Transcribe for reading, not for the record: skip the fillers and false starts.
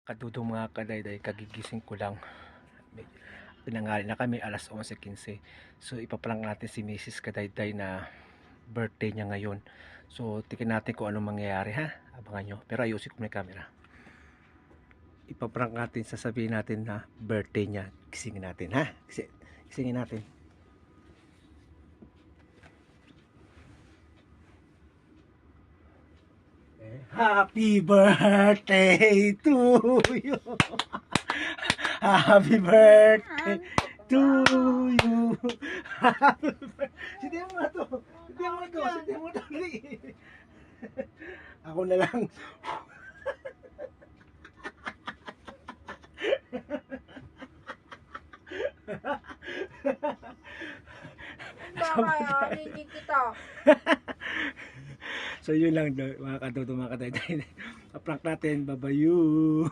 Kadudong mga kadayday, kagigising ko lang. Pinangali na kami alas 11:15. So ipaprank natin si Mrs. Kadayday na birthday niya ngayon. So tikin natin kung anong mangyayari, ha. Abangan nyo. Pero ayusin ko na yung camera. Ipaprank natin, sasabihin natin na birthday niya. Gisingin natin, ha. Gisingin natin. Happy birthday to you. Happy birthday to you. Happy birthday. Sindihan mo na to. Sindihan mo na to. Sindihan mo na to. Ako na lang. Baka hindi kita. So yun lang mga kadudong mga kadayday. Prank natin. Babayu.